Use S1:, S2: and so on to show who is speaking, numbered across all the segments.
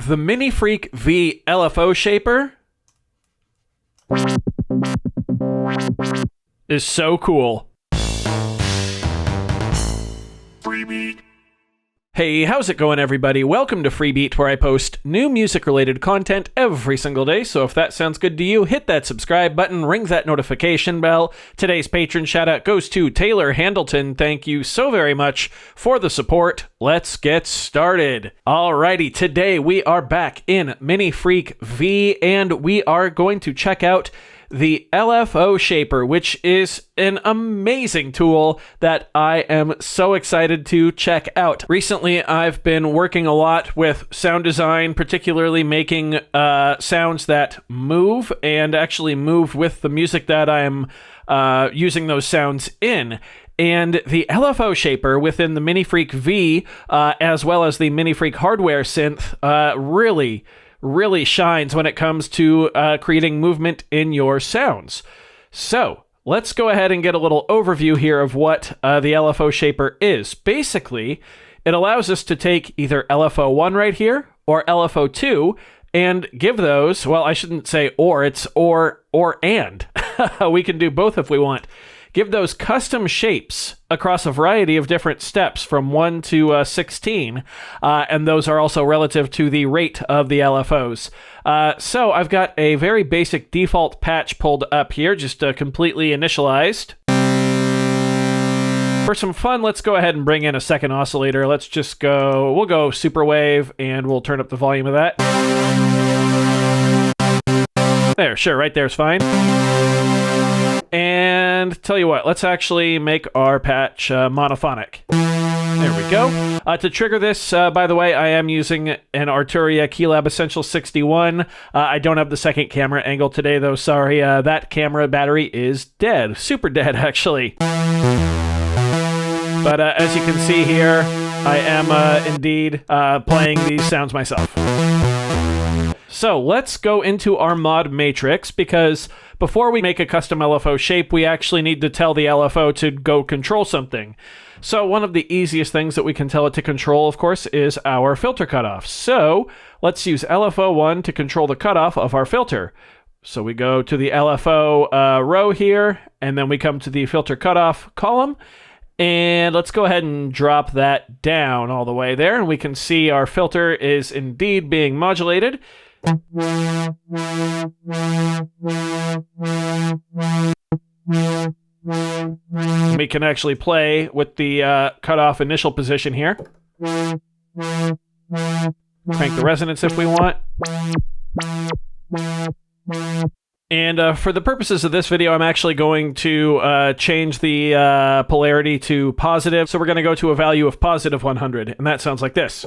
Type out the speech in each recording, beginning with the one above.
S1: The Minifreak V LFO shaper is so cool. Freebeat. Hey, how's it going, everybody? Welcome to Freebeat, where I post new music-related content every single day, so if that sounds good to you, hit that subscribe button, ring that notification bell. Today's patron shout-out goes to Taylor Handleton. Thank you so very much for the support. Let's get started. Alrighty, today we are back in Minifreak V, and we are going to check out the LFO shaper, which is an amazing tool that I am so excited to check out. Recently, I've been working a lot with sound design, particularly making sounds that move and actually move with the music that I'm using those sounds in. And the LFO shaper within the Minifreak V, as well as the Minifreak hardware synth, really shines when it comes to creating movement in your sounds. So let's go ahead and get a little overview here of what the LFO shaper is. Basically, it allows us to take either LFO 1 right here or LFO 2 and give those, well, I shouldn't say or, it's or and. We can do both if we want. Give those custom shapes across a variety of different steps from 1 to 16, and those are also relative to the rate of the LFOs. So I've got a very basic default patch pulled up here, just completely initialized. For some fun, let's go ahead and bring in a second oscillator. We'll go Superwave, and we'll turn up the volume of that. There, sure, right there's fine. And tell you what, let's actually make our patch monophonic. There we go. To trigger this, by the way, I am using an Arturia Keylab Essential 61. I don't have the second camera angle today, though. Sorry, that camera battery is dead. Super dead, actually. But as you can see here, I am indeed playing these sounds myself. So let's go into our mod matrix, because before we make a custom LFO shape, we actually need to tell the LFO to go control something. So one of the easiest things that we can tell it to control, of course, is our filter cutoff. So let's use LFO 1 to control the cutoff of our filter. So we go to the LFO row here, and then we come to the filter cutoff column. And let's go ahead and drop that down all the way there, and we can see our filter is indeed being modulated. We can actually play with the cutoff initial position here. Crank the resonance if we want. And for the purposes of this video, I'm actually going to change the polarity to positive. So we're going to go to a value of positive 100, and that sounds like this.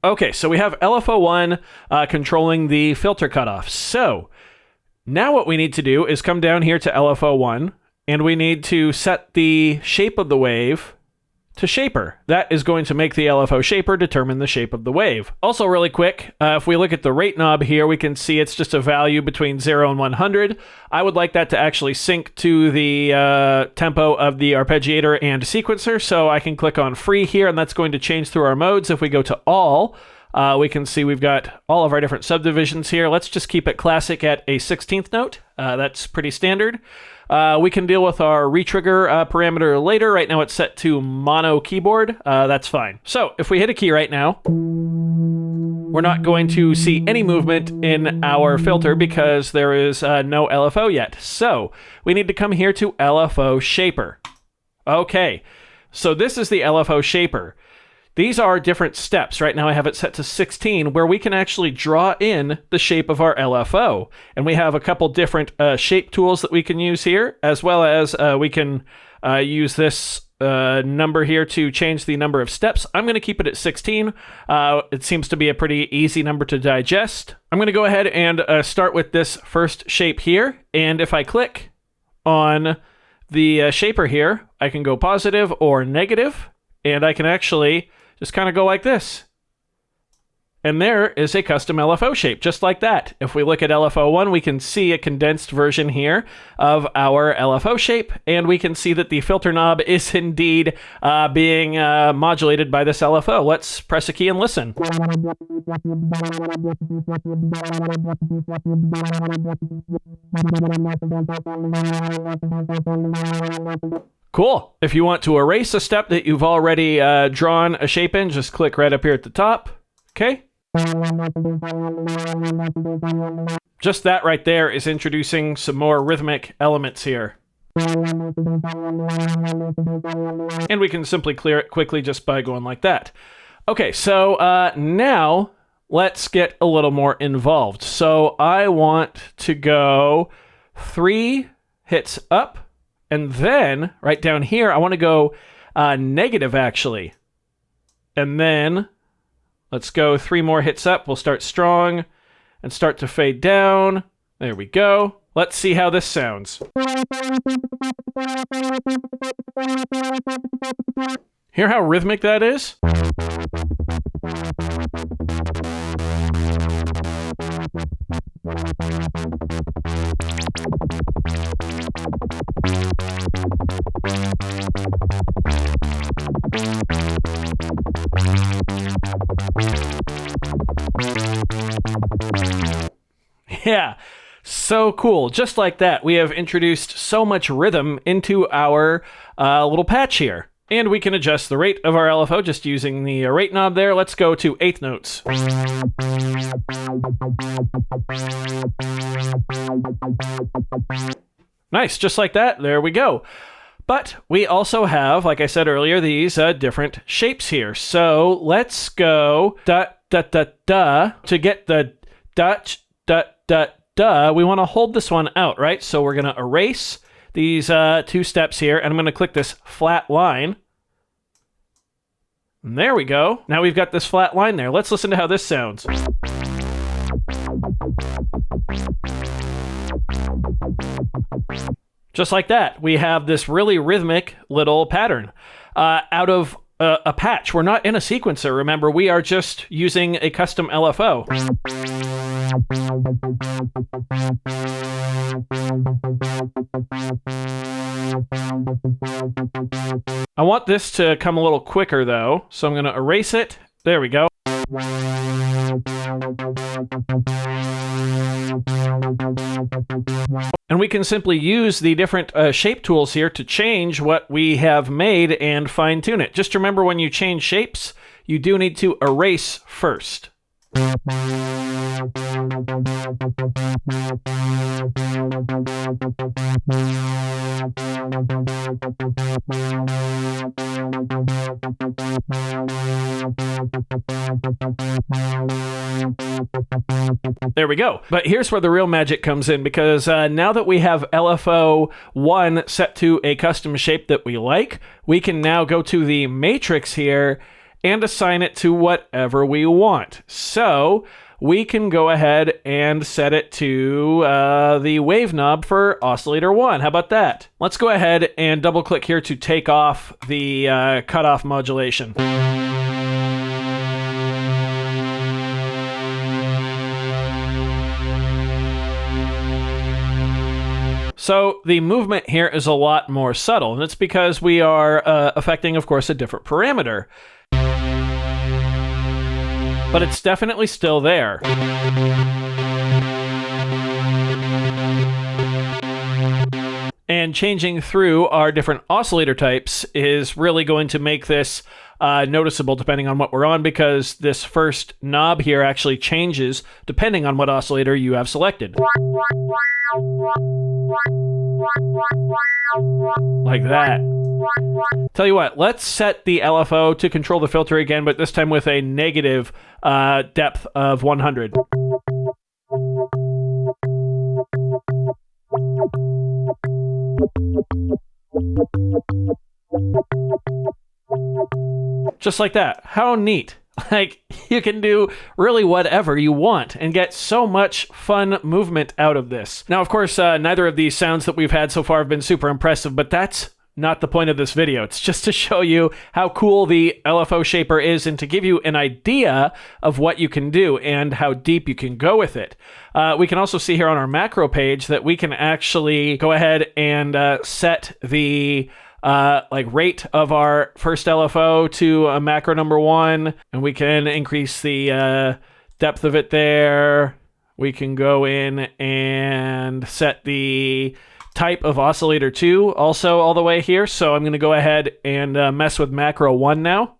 S1: Okay, so we have LFO 1 controlling the filter cutoff. So now what we need to do is come down here to LFO 1, and we need to set the shape of the wave to shaper. That is going to make the LFO shaper determine the shape of the wave. Also really quick, if we look at the rate knob here, we can see it's just a value between 0 and 100. I would like that to actually sync to the tempo of the arpeggiator and sequencer, so I can click on free here, and that's going to change through our modes. If we go to all, we can see we've got all of our different subdivisions here. Let's just keep it classic at a 16th note. That's pretty standard. We can deal with our retrigger parameter later. Right now it's set to mono keyboard. That's fine. So if we hit a key right now, we're not going to see any movement in our filter because there is no LFO yet. So we need to come here to LFO shaper. Okay, so this is the LFO shaper. These are different steps. Right now I have it set to 16, where we can actually draw in the shape of our LFO. And we have a couple different shape tools that we can use here, as well as we can use this number here to change the number of steps. I'm going to keep it at 16. It seems to be a pretty easy number to digest. I'm going to go ahead and start with this first shape here. And if I click on the shaper here, I can go positive or negative, and I can actually just kind of go like this. And there is a custom LFO shape, just like that. If we look at LFO1, we can see a condensed version here of our LFO shape, and we can see that the filter knob is indeed being modulated by this LFO. Let's press a key and listen. Cool. If you want to erase a step that you've already drawn a shape in, just click right up here at the top. Okay. Just that right there is introducing some more rhythmic elements here. And we can simply clear it quickly just by going like that. Okay, so now let's get a little more involved. So I want to go 3 hits up, and then right down here, I want to go negative actually. And then let's go 3 more hits up. We'll start strong and start to fade down. There we go. Let's see how this sounds. Hear how rhythmic that is? Yeah, so cool. Just like that, we have introduced so much rhythm into our little patch here. And we can adjust the rate of our LFO just using the rate knob there. Let's go to 1/8 notes. Nice, just like that. There we go. But we also have, like I said earlier, these different shapes here. So let's go da da da da to get the da da da da. We want to hold this one out, right? So we're going to erase these 2 steps here, and I'm going to click this flat line. And there we go. Now we've got this flat line there. Let's listen to how this sounds. Just like that, we have this really rhythmic little pattern out of a patch. We're not in a sequencer, remember, we are just using a custom LFO. I want this to come a little quicker though, so I'm going to erase it. There we go. And we can simply use the different shape tools here to change what we have made and fine tune it. Just remember, when you change shapes, you do need to erase first. There we go. But here's where the real magic comes in, because now that we have LFO 1 set to a custom shape that we like, we can now go to the matrix here and assign it to whatever we want. So we can go ahead and set it to the wave knob for oscillator 1. How about that? Let's go ahead and double click here to take off the cutoff modulation. So the movement here is a lot more subtle, and it's because we are affecting, of course, a different parameter. But it's definitely still there. And changing through our different oscillator types is really going to make this noticeable depending on what we're on, because this first knob here actually changes depending on what oscillator you have selected. Like that. Tell you what, let's set the LFO to control the filter again, but this time with a negative depth of 100. Just like that. How neat. Like, you can do really whatever you want and get so much fun movement out of this. Now, of course, neither of these sounds that we've had so far have been super impressive, but that's not the point of this video. It's just to show you how cool the LFO shaper is and to give you an idea of what you can do and how deep you can go with it. We can also see here on our macro page that we can actually go ahead and set the rate of our first LFO to a macro number 1, and we can increase the depth of it there. We can go in and set the type of oscillator 2 also all the way here. So I'm going to go ahead and mess with macro 1 now.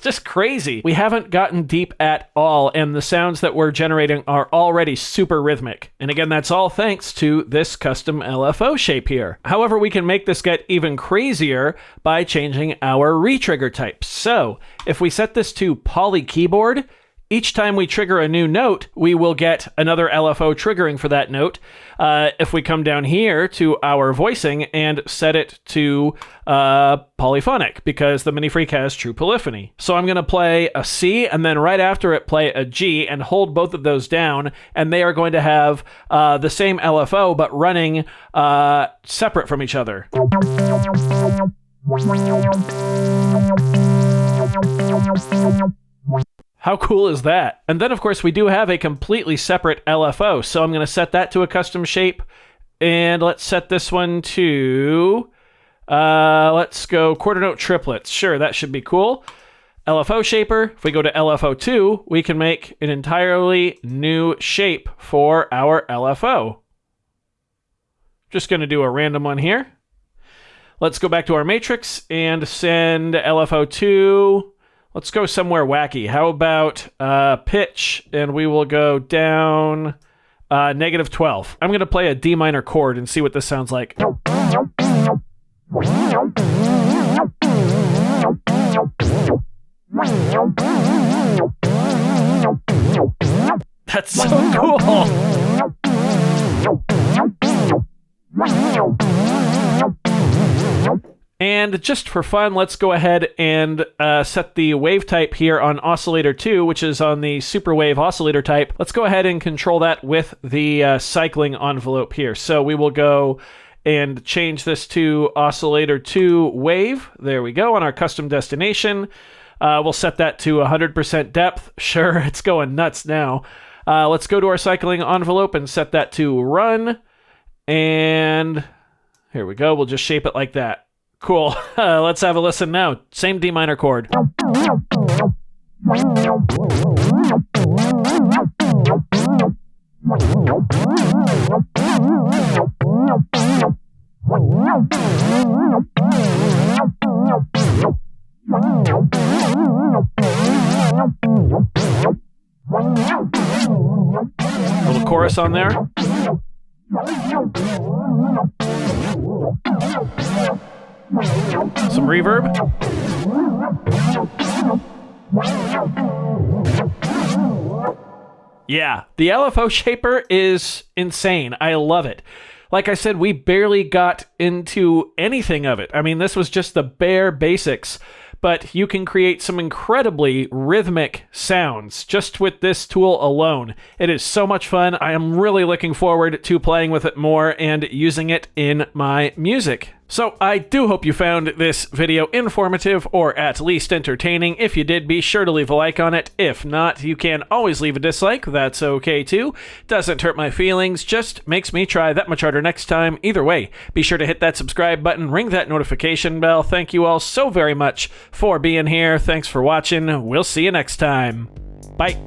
S1: Just crazy. We haven't gotten deep at all, and the sounds that we're generating are already super rhythmic. And again, that's all thanks to this custom LFO shape here. However, we can make this get even crazier by changing our retrigger type. So if we set this to poly keyboard, each time we trigger a new note, we will get another LFO triggering for that note. If we come down here to our voicing and set it to polyphonic, because the Minifreak has true polyphony. So I'm going to play a C, and then right after it play a G, and hold both of those down, and they are going to have the same LFO, but running separate from each other. How cool is that? And then, of course, we do have a completely separate LFO. So I'm going to set that to a custom shape. And let's set this one to, let's go quarter note triplets. Sure, that should be cool. LFO shaper. If we go to LFO 2, we can make an entirely new shape for our LFO. Just going to do a random one here. Let's go back to our matrix and send LFO 2. Let's go somewhere wacky. How about pitch, and we will go down -12. I'm going to play a D minor chord and see what this sounds like. That's so cool. And just for fun, let's go ahead and set the wave type here on oscillator 2, which is on the super wave oscillator type. Let's go ahead and control that with the cycling envelope here. So we will go and change this to oscillator 2 wave. There we go on our custom destination. We'll set that to 100% depth. Sure, it's going nuts now. Let's go to our cycling envelope and set that to run. And here we go. We'll just shape it like that. Cool. Let's have a listen now. Same D minor chord. Little chorus on there. Some reverb. Yeah, the LFO shaper is insane. I love it. Like I said, we barely got into anything of it. I mean, this was just the bare basics, but you can create some incredibly rhythmic sounds just with this tool alone. It is so much fun. I am really looking forward to playing with it more and using it in my music. So I do hope you found this video informative or at least entertaining. If you did, be sure to leave a like on it. If not, you can always leave a dislike. That's okay too. Doesn't hurt my feelings, just makes me try that much harder next time. Either way, be sure to hit that subscribe button, ring that notification bell. Thank you all so very much for being here. Thanks for watching. We'll see you next time. Bye.